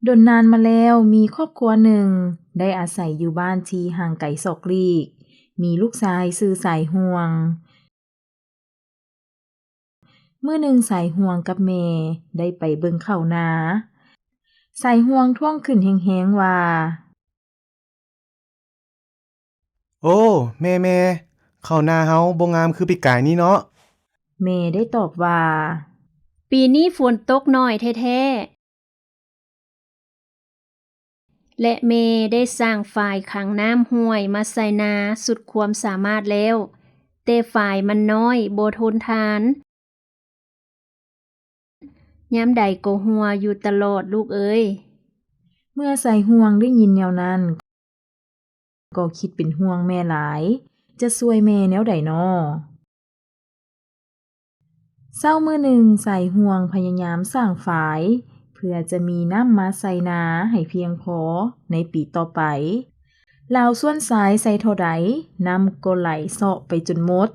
ดนนานมาแล้วมีครอบครัวหนึ่งได้อาศัยอยู่บ้านที่ห่างไกลศอกลีกมีลูกชายชื่อสายห่วงมื้อหนึ่งสายห่วงกับแม่ได้ไปเบิ่งข้าวนาสายห่วงท่วงขึ้นแฮงๆว่าโอ้แม่แม่ข้าวหน้าเฮาบ่งามคือปีกายนี้เนาะแม่ได้ตอบว่าปีนี้ฝนตกน้อยแท้ๆและเมได้สร้างฝ่ายขังน้ำห้วยมาใส่นาสุดความสามารถแล้วแต่ฝ่ายมันน้อยบ่ทนทานยามใดก็หัวอยู่ตลอดลูกเอ้ยเมื่อสายห่วงได้ยินแนวนั้นก็คิดเป็นห่วงแม่หลายจะช่วยแม่แนวใดน้อเช้ามื้อหนึ่งสายห่วงพยายามสร้างฝายเพื่อจะมีน้ำมาใส่นาให้เพียงพอในปีต่อไปลาวส่วนสายใส่เท่าใดน้ำก็ไหลเซาะไปจนหมด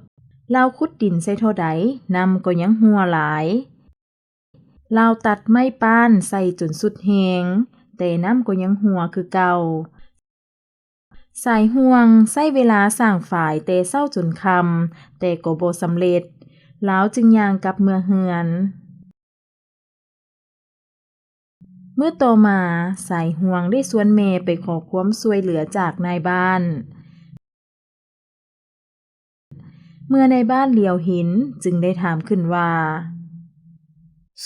ลาวขุดดินใส่เท่าใดน้ำก็ยังหัวหลายลาวตัดไม้ป้านใส่จนสุดแหงแต่น้ำก็ยังหัวคือเก่าสายห่วงใช้เวลาสร้างฝ่ายแต่เช้าจนค่ำแต่ก็บ่สำเร็จลาวจึงย่างกลับเมืองเฮือนเมื่อต่อมาสายห่วงได้ชวนแม่ไปขอความช่วยเหลือจากนายบ้านเมื่อนายบ้านเหลียวเห็นจึงได้ถามขึ้นว่า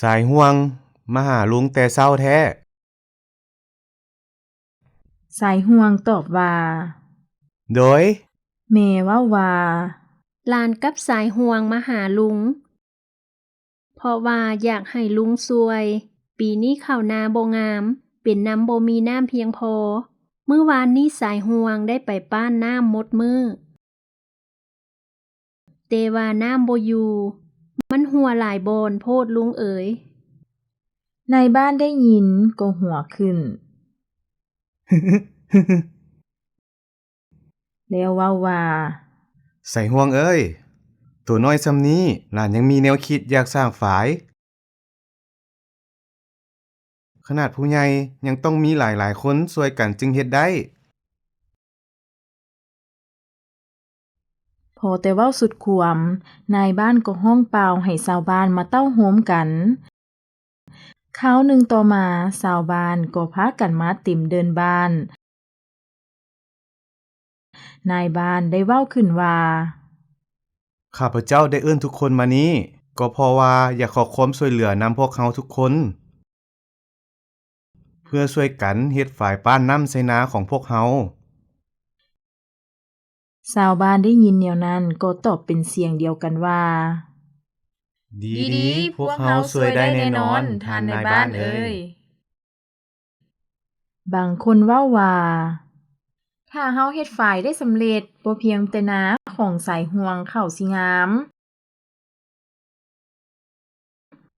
สายห่วงมาหาลุงแต่เช้าแท้สายห่วงตอบว่าโดยแม่เว้าว่าหลานกับสายห่วงมาหาลุงเพราะว่าอยากให้ลุงช่วยปีนี้ข้าวนาบ่งามเป็นน้ำบ่มีน้ำเพียงพอมื้อวานนี้สายห่วงได้ไปป้านน้ำหมดมือแต่ว่าน้ำบ่อยู่มันหัวหลายบอนโพดลุงเอ๋ยนายบ้านได้ยินก็หัวขึ้นแล้วเว้าว่าใส่ห่วงเอ้ยตัวน้อยซำนี้หลานยังมีแนวคิดอยากสร้างฝายขนาดผู้ใหญ่ยังต้องมีหลายๆคนช่วยกันจึงเฮ็ดได้พอแต่เว้าสุดความนายบ้านก็ห้องเปล่าให้ชาวบ้านมาเต้าโฮมกันคราวหนึ่งต่อมาชาวบ้านก็พากันมาเต็มเดินบ้านนายบ้านได้เว้าขึ้นว่าข้าพเจ้าได้เอิ้นทุกคนมานี้ก็เพราะว่าอยากขอความช่วยเหลือนำพวกเขาทุกคนเพื่อช่วยกันเฮ็ดฝายป้านน้ำใส่นาของพวกเฮาชาวบ้านได้ยินแนวนั้นก็ตอบเป็นเสียงเดียวกันว่าดีๆพวกเฮาช่วยได้แน่นอนท่านนายบ้านเอ้ยบางคนเว้าว่าถ้าเฮาเฮ็ดฝ่ายได้สำเร็จบ่เพียงแต่นาของสายห่วงเข้าสิงาม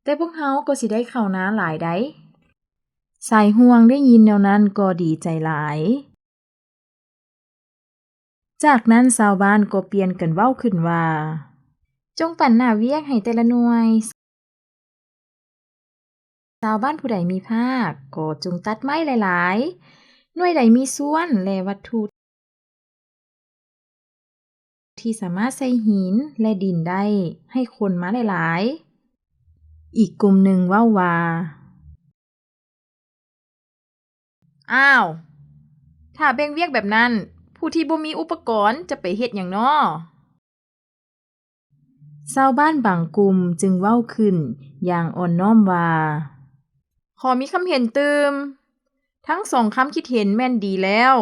แต่พวกเฮาก็สิได้ข้าวนาหลายได้สายห่วงได้ยินแนวนั้นก็ดีใจหลายจากนั้นชาวบ้านก็เปลี่ยนกันเว้าขึ้นว่าจงปั่นหน้าเวียกให้แต่ละหน่วยชาวบ้านผู้ใดมีภาคก็จงตัดไม้หลายๆหน่วยใดมีส่วนและวัตถุที่สามารถใส่หินและดินได้ให้คนมาหลายๆอีกกลุ่มหนึ่งเว้าว่าอ้าวถ้าแบ่งเวียกแบบนั้นผู้ที่บ่มีอุปกรณ์จะไปเฮ็ดหยังน้อชาวบ้านบางกลุ่มจึงเว้าขึ้นอย่างอ่อนน้อมว่าขอมีคำเห็นตืมทั้งสองคำคิดเห็นแม่นดีแล้ว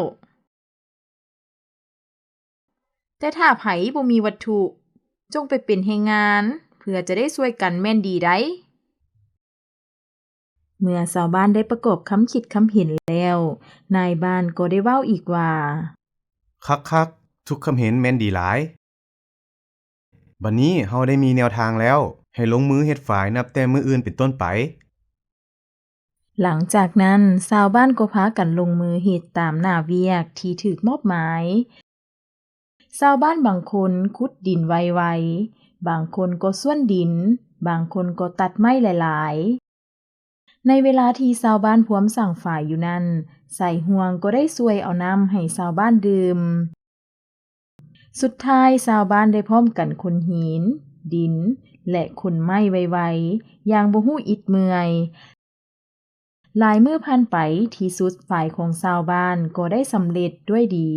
แต่ถ้าไผบ่มีวัตถุจงไปเป็นแรงงานเพื่อจะได้ช่วยกันแม่นดีได้เมื่อชาวบ้านได้ประกอบคำคิดคำเห็นแล้วนายบ้านก็ได้เว้าอีกว่าคักๆทุกคำเห็นแม่นดีหลายบัดนี้เฮาได้มีแนวทางแล้วให้ลงมือเฮ็ดฝายนับแต่มื้ออื่นเป็นต้นไปหลังจากนั้นชาวบ้านก็พากันลงมือเฮ็ดตามหน้าเวียกที่ถูกมอบหมายชาวบ้านบางคนขุดดินไวๆบางคนก็ส้วนดินบางคนก็ตัดไม้หลาย ในเวลาที่ชาวบ้านพวมสั่งฝ่ายอยู่นั้นสายห่วงก็ได้ช่วยเอาน้ำให้ชาวบ้านดื่มสุดท้ายชาวบ้านได้พร้อมกันขนหินดินและขนไม้ไวๆอย่างบ่ฮู้อิดเมื่อยหลายมื้อผ่านไปที่สุดฝ่ายของชาวบ้านก็ได้สำเร็จด้วยดี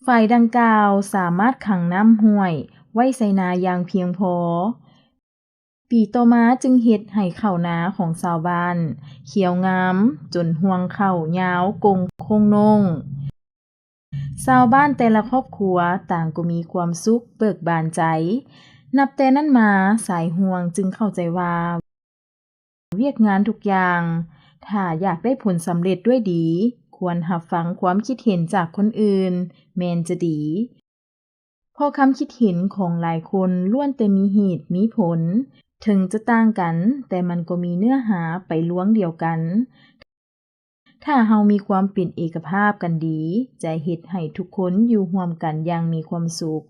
ฝ่ายดังกล่าวสามารถขังน้ำห้วยไว้ใส่นาอย่างเพียงพอปีต่อมาจึงเฮ็ดให้ข้าวนาของชาวบ้านเขียวงามจนห่วงข้าวยาวกงคงนงชาวบ้านแต่ละครอบครัวต่างก็มีความสุขเบิกบานใจนับแต่นั้นมาสายห่วงจึงเข้าใจว่าเวียกงานทุกอย่างถ้าอยากได้ผลสำเร็จด้วยดีควรรับฟังความคิดเห็นจากคนอื่นแม่นจะดีเพราะคำคิดเห็นของหลายคนล้วนแต่มีเหตุมีผลถึงจะต่างกันแต่มันก็มีเนื้อหาไปล้วงเดียวกันถ้าเฮามีความเป็นเอกภาพกันดีจะเฮ็ดให้ทุกคนอยู่ร่วมกันอย่างมีความสุข